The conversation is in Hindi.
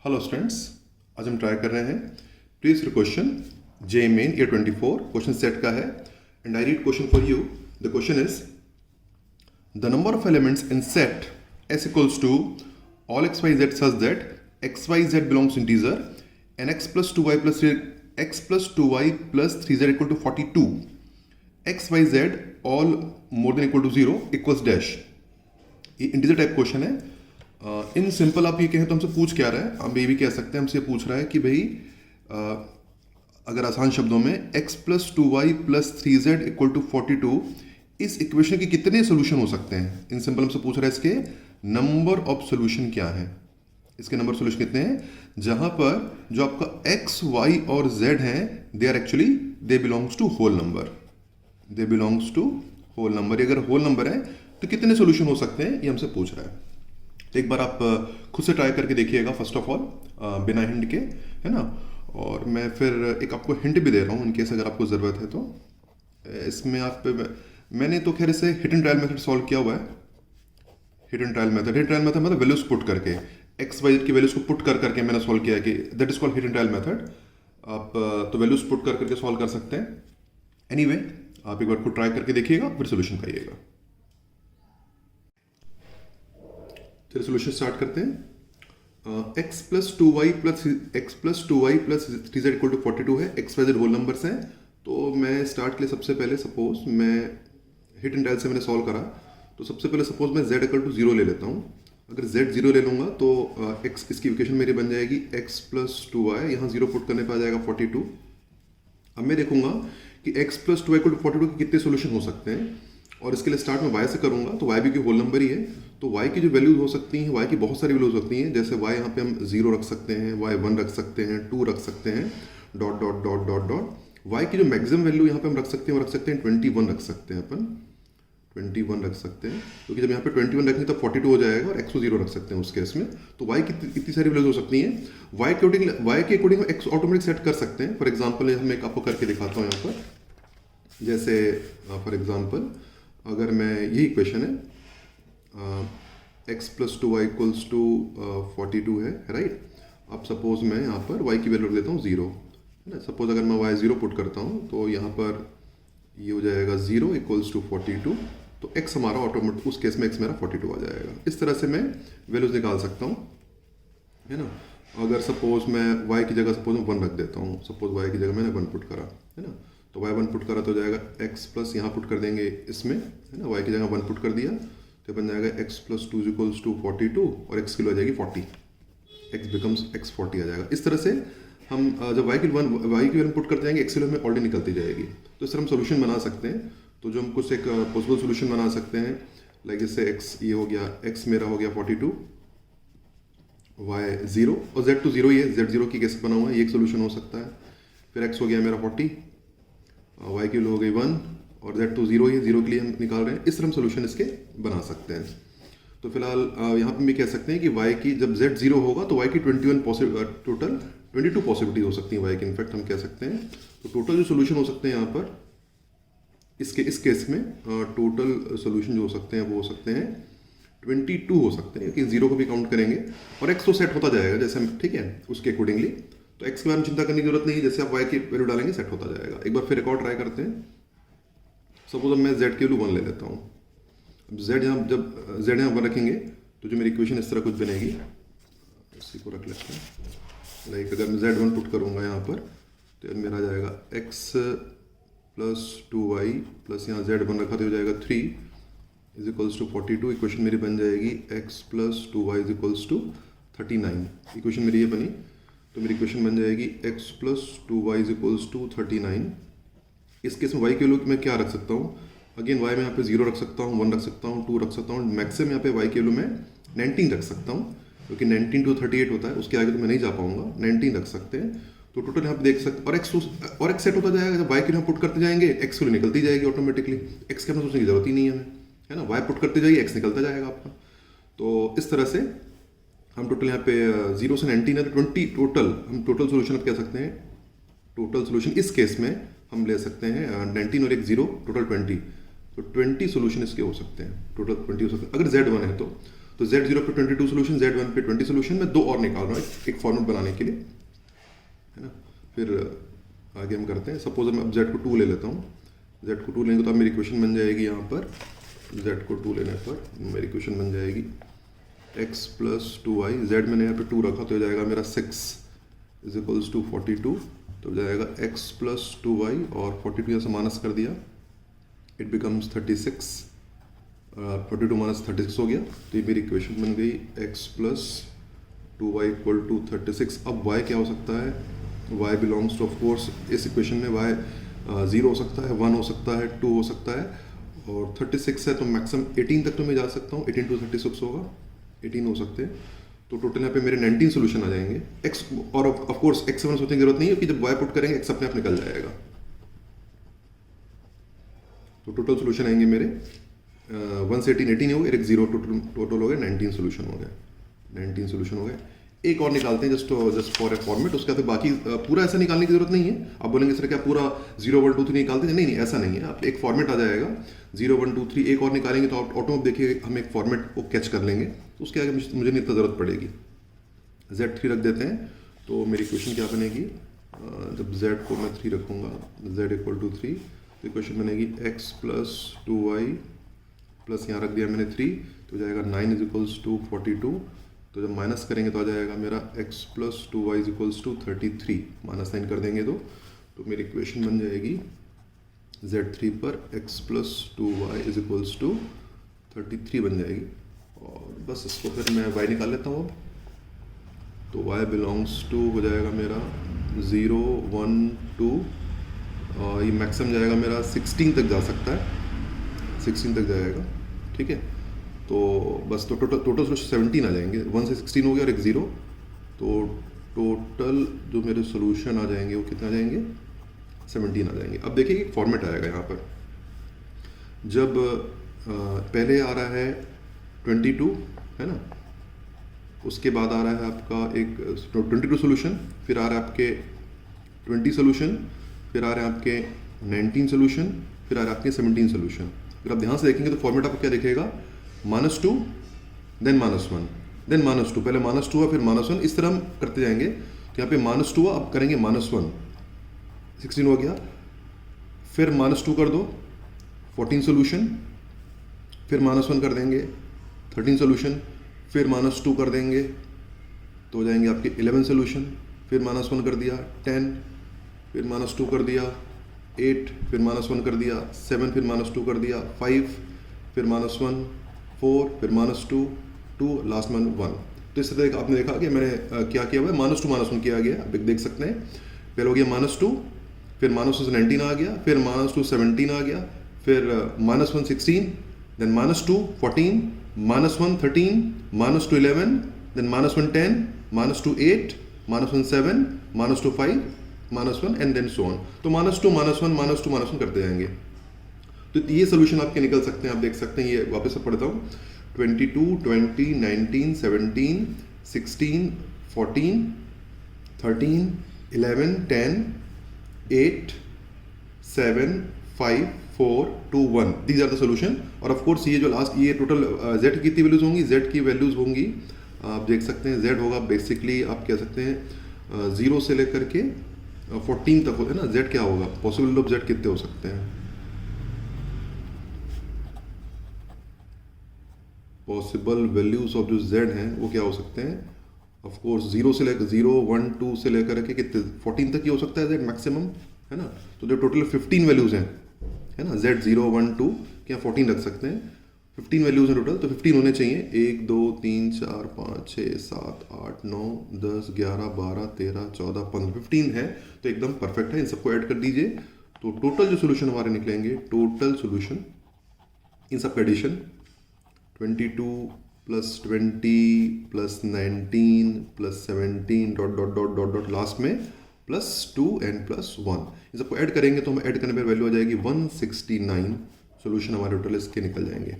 हेलो स्टूडेंट्स, आज हम ट्राई कर रहे हैं प्रीवियस ईयर क्वेश्चन जे मेन ईयर 24 क्वेश्चन सेट का है and I read question for you. The question is the number of elements in set s equals to all x y z such that x y z belongs to integer and x plus 2y plus 2y plus 3z equal to 42 x y z all more than equal to 0 equals dash. ये इंटीजर टाइप क्वेश्चन है. इन सिंपल आप ये कहें तो हमसे पूछ क्या रहा है, हम ये भी कह सकते हैं हमसे पूछ रहा है कि भाई अगर आसान शब्दों में x plus 2y plus 3z equal to 42 इस इक्वेशन के कितने सोल्यूशन हो सकते हैं. इन सिंपल हमसे पूछ रहा है इसके नंबर ऑफ सोल्यूशन क्या है, इसके नंबर सोल्यूशन कितने हैं, जहां पर जो आपका x y और z हैं they are actually they belongs to whole number. They belongs to whole number. अगर होल नंबर है तो कितने सोल्यूशन हो सकते हैं ये हमसे पूछ रहा है. तो एक बार आप खुद से ट्राई करके देखिएगा फर्स्ट ऑफ ऑल बिना हिंट के, है ना. और मैं फिर एक आपको हिंट भी दे रहा हूँ इनकेस अगर आपको ज़रूरत है तो. इसमें आप मैंने तो खैर इसे hit and trial method solve किया हुआ है. हिट एंड ट्रायल मेथड मतलब वैल्यूज पुट करके एक्स वाई की वैल्यूज को पुट कर करके मैंने सॉल्व किया है कि that is called hit and trial method. आप तो वैल्यूज पुट कर करके सॉल्व कर सकते हैं. एनीवे आप एक बार खुद ट्राई करके देखिएगा फिर सोल्यूशन पाइएगा. चलिए सोल्यूशन स्टार्ट करते हैं. x plus 2y plus 3z equal to 42 है. x Y Z whole numbers हैं. तो मैं स्टार्ट के लिए सबसे पहले सपोज मैं हिट एंड ट्रायल से मैंने सॉल्व करा तो सबसे पहले सपोज मैं z इक्वल टू 0 ले लेता हूँ. अगर z 0 ले लूँगा तो x इसकी इक्वेशन मेरी बन जाएगी x प्लस 2y, यहाँ 0 पुट करने पर आ जाएगा 42. अब मैं देखूंगा कि x plus 2y equal to 42 के कितने सोल्यूशन हो सकते हैं और इसके लिए स्टार्ट में y से करूंगा तो y भी कोई होल नंबर ही है. तो y की जो वैल्यूज हो सकती हैं, y की बहुत सारी वैल्यूज होती हैं. जैसे y यहाँ पे हम 0 रख सकते हैं, y 1 रख सकते हैं, 2 रख सकते हैं, dot dot dot dot dot. y की जो मैक्सिमम वैल्यू यहाँ पे हम रख सकते हैं वो रख सकते हैं 21 रख सकते हैं अपन. 21 रख सकते हैं क्योंकि जब यहाँ पे 21 रखेंगे तब 42 हो जाएगा और x को 0 रख सकते हैं उस केस में. तो y की इतनी सारी वैल्यूज हो सकती हैं. y के अकॉर्डिंग x ऑटोमेटिक सेट कर सकते हैं. फॉर एग्जाम्पल मैं एक आपको करके दिखाता हूँ यहाँ पर. जैसे फॉर एग्जाम्पल अगर मैं यही इक्वेशन है x plus 2y equals to 42 है, राइट. अब सपोज मैं यहाँ पर y की वैल्यू रख देता हूँ 0, है ना. सपोज अगर मैं y 0 पुट करता हूँ तो यहाँ पर ये हो जाएगा 0 इक्वल्स टू 42. तो x हमारा ऑटोमेटिक उस केस में x मेरा 42 आ जाएगा. इस तरह से मैं वैल्यूज निकाल सकता हूँ, है ना. अगर सपोज मैं y की जगह सपोज मैं 1 रख देता हूँ, सपोज y की जगह मैंने 1 पुट करा, है ना. तो y 1 पुट करा तो जाएगा x प्लस यहाँ पुट कर देंगे इसमें, है ना. y की जगह 1 पुट कर दिया तो बन जाएगा x प्लस 2 इक्वल्स टू 42 और x की वैल्यू आ जाएगी 40. x बिकम्स x 40 आ जाएगा. इस तरह से हम जब y की वैल्यू पुट करते जाएंगे x की वैल्यू में ऑलरेडी निकलती जाएगी. तो इस तरह हम सोल्यूशन बना सकते हैं. तो जो हम कुछ एक पॉसिबल सोल्यूशन बना सकते हैं लाइक जैसे x ये हो गया, x मेरा हो गया 42, y 0 और z तो 0 ही है. z 0 की कैसे बना हुआ है ये एक सोल्यूशन हो सकता है. फिर x हो गया मेरा 40, y की वैल्यू हो गई 1 और z तो 0 ही है, 0 के लिए हम निकाल रहे हैं. इस तरह हम सोल्यूशन इसके बना सकते हैं. तो फिलहाल यहाँ पे भी कह सकते हैं कि y की जब z 0 होगा तो y की 21 टोटल 22 पॉसिबिलिटी हो सकती है y की. इनफैक्ट हम कह सकते हैं तो टोटल जो सोल्यूशन हो सकते हैं यहाँ पर इस केस में टोटल सोल्यूशन जो हो सकते हैं वो हो सकते हैं 22 हो सकते हैं क्योंकि 0 को भी काउंट करेंगे और x तो सेट होता जाएगा जैसे हम, ठीक है, उसके अकॉर्डिंगली. तो x के बारे में चिंता करने की जरूरत नहीं है. जैसे आप y की वैल्यू डालेंगे सेट होता जाएगा. एक बार फिर एक और ट्राई करते हैं. सपोज अब मैं z की वैल्यू 1 ले लेता हूँ. अब जब z यहाँ 1 रखेंगे तो जो मेरी इक्वेशन इस तरह कुछ बनेगी. इसी को रख लेते हैं. लाइक अगर मैं z1 पुट करूँगा यहाँ पर तो मेरा आ जाएगा x प्लस 2y प्लस यहाँ z1 रखा तो हो जाएगा 3 इज इक्वल्स टू 42. इक्वेशन मेरी बन जाएगी x plus 2y is equals to 39. Equation मेरी ये बनी. तो मेरी इक्वेशन बन जाएगी x plus 2y is equals to 39. इस केस में y की वैल्यू मैं क्या रख सकता हूँ. अगेन y में यहाँ पे 0 रख सकता हूँ, 1 रख सकता हूँ, 2 रख सकता हूँ. मैक्सिमम यहाँ पे y की वैल्यू मैं 19 रख सकता हूँ क्योंकि 19 to 38 होता है. उसके आगे तो मैं नहीं जा पाऊंगा. 19 रख सकते हैं. तो टोटल यहाँ पे देख सकते और x सेट होता जाएगा. जब y की यहाँ पुट करते जाएंगे x की निकलती जाएगी ऑटोमेटिकली. x के अपना सोचने की जरूरत ही नहीं है हमें, है ना. y पुट करते जाइए x निकलता जाएगा आपका. तो इस तरह से हम टोटल यहाँ पे 0 से 19 है तो 20 टोटल हम टोटल सोल्यूशन अब कह सकते हैं. टोटल सोल्यूशन इस केस में हम ले सकते हैं 19 और एक 0 टोटल 20. तो 20 सोल्यूशन इसके हो सकते हैं. टोटल 20 हो सकते हैं अगर z1 है तो तो Z0 पे 22 सोल्यूशन, Z1 पे 20 सोल्यूशन, मैं 2 और निकाल रहा हूँ एक फॉर्मेट बनाने के लिए, है ना। फिर आगे हम करते हैं, सपोज मैं अब Z को 2 ले लेता हूँ, Z को 2 लेंगे तो अब मेरी इक्वेशन बन जाएगी यहाँ पर, Z को 2 लेने पर मेरी इक्वेशन बन जाएगी x प्लस 2y, Z मैंने यहाँ पे 2 रखा तो हो जाएगा मेरा 6 इज इक्वल्स टू 42, तो हो जाएगा x प्लस 2y और 42 यहाँ से माइनस कर दिया, इट बिकम्स 36, 42 माइनस 36 हो गया, तो ये मेरी इक्वेशन बन गई x plus 2y equal to 36। अब y क्या हो सकता है, y belongs to, of course इस इक्वेशन में y 0 हो सकता है, 1 हो सकता है, 2 हो सकता है, और 36 है तो मैक्सिमम 18 तक तो मैं जा सकता हूँ, 18 टू 36 होगा, 18 हो सकते हैं, तो टोटल यहाँ पे मेरे 19 सोल्यूशन आ जाएंगे। x और ऑफ कोर्स x 1 सोचने की जरूरत नहीं है, क्योंकि जब y पुट करेंगे x अपने आप निकल जाएगा। तो टोटल सोल्यूशन आएंगे मेरे 1 से 18 हो गए, एक 0, टोटल हो गए 19 सोल्यूशन हो गए, 19 सोल्यूशन हो गए। एक और निकालते हैं जस्ट फॉर ए फॉर्मेट, उसका फिर बाकी पूरा ऐसा निकालने की जरूरत नहीं है। आप बोलेंगे सर क्या पूरा 0 1 2 3 निकालते हैं, नहीं ऐसा नहीं है, आप एक फॉर्मेट आ जाएगा 0 1 2 3, एक और निकालेंगे तो आप ऑटो देखिए हम एक फॉर्मेट को कैच कर लेंगे, तो उसके आगे मुझे नहीं इतना ज़रूरत पड़ेगी। Z3 रख देते हैं, तो मेरी इक्वेशन क्या बनेगी, जब Z को मैं 3 रखूँगा, Z इक्वल टू 3, तो इक्वेशन बनेगी x प्लस 2y प्लस यहाँ रख दिया मैंने 3, तो हो जाएगा 9 इज इक्वल्स टू 42, तो जब माइनस करेंगे तो आ जाएगा मेरा x plus 2y is equals to 33, minus 9 कर देंगे तो मेरी इक्वेशन बन जाएगी Z3 पर x plus 2y is equals to 33 बन जाएगी। और बस इसको फिर मैं y निकाल लेता हूँ अब, तो y बिलोंग्स टू हो जाएगा मेरा 0 1 2, और ये मैक्सिमम जाएगा मेरा 16 तक जा सकता है, 16 तक जाएगा, ठीक है। तो बस तो टोटल 17 आ जाएंगे, 1 से 16 हो गया और एक 0, तो टोटल जो मेरे सोल्यूशन आ जाएंगे वो कितने आ जाएंगे, 17 आ जाएंगे। अब देखिए एक फॉर्मेट आएगा यहाँ पर, जब पहले आ रहा है 22, है ना, उसके बाद आ रहा है आपका एक 22 सोल्यूशन, फिर आ रहा है आपके 20 सोल्यूशन, फिर आ रहे हैं आपके 19 सोल्यूशन, फिर आ रहा है आपके 17 सोल्यूशन। अगर आप ध्यान से देखेंगे तो फॉर्मेट आपको क्या दिखेगा, -2 देन -1 देन -2, पहले -2 हुआ फिर -1, इस तरह हम करते जाएंगे। तो यहाँ पे -2 हुआ, अब करेंगे -1, 16 हो गया, फिर -2 कर दो 14 सोल्यूशन, फिर -1 कर देंगे 13 सोल्यूशन, फिर -2 कर देंगे तो हो जाएंगे आपके 11 सोल्यूशन, फिर -1 कर दिया 10, फिर -2 कर दिया 8, फिर -1 कर दिया 7, फिर -2 कर दिया 5, फिर -1 4, फिर -2 2, लास्ट में 1। तो इस तरह आपने देखा कि मैंने क्या किया हुआ है, -2 -1 किया गया, आप देख सकते हैं। पहले हो गया -2, फिर -2 से 19 आ गया, फिर -2 17 आ गया, फिर -1 16, then -2 14, -1 13, -2 11, then -1 10, -2 8, -1 7, -2 5, -1 and then so on. तो -2 -1 -2 -1 करते जाएंगे, तो ये सोल्यूशन आपके निकल सकते हैं। आप देख सकते हैं, ये वापस से पढ़ता हूँ, 22 20 19 17 16 14 13 11 10 8 7 5 4 2 1, दीज आर द सोल्यूशन। और ऑफ कोर्स ये जो लास्ट ये टोटल z की कितनी वैल्यूज होंगी, z की वैल्यूज होंगी, आप देख सकते हैं z होगा बेसिकली आप कह सकते हैं 0 से लेकर के 14 तक होते हैं ना, z क्या होगा, पॉसिबल ऑफ z कितने हो सकते हैं, पॉसिबल वैल्यूज ऑफ जो z हैं वो क्या हो सकते हैं, ऑफ कोर्स 0 से लेकर 0 1 2 से लेकर के कितने 14 तक ही हो सकता है z मैक्सिमम, है ना। तो जो टोटल 15 वैल्यूज हैं, है ना, z 0 1 2 क्या 14 रख सकते हैं, 15 वैल्यूज हैं टोटल, तो 15 होने चाहिए, 1 2 3 4 5 6 7 8 9 10 11 12 13 14 15, 15 है तो एकदम परफेक्ट है। इन सबको ऐड कर दीजिए, तो टोटल जो सोल्यूशन हमारे निकलेंगे, टोटल सोल्यूशन इन सब का addition 22 plus 20 plus 19 plus 17 dot dot dot dot dot last में प्लस 2 एंड प्लस 1, इन सबको ऐड करेंगे तो हम ऐड करने पर वैल्यू आ जाएगी 169। सोल्यूशन हमारे टोटल इसके निकल जाएंगे।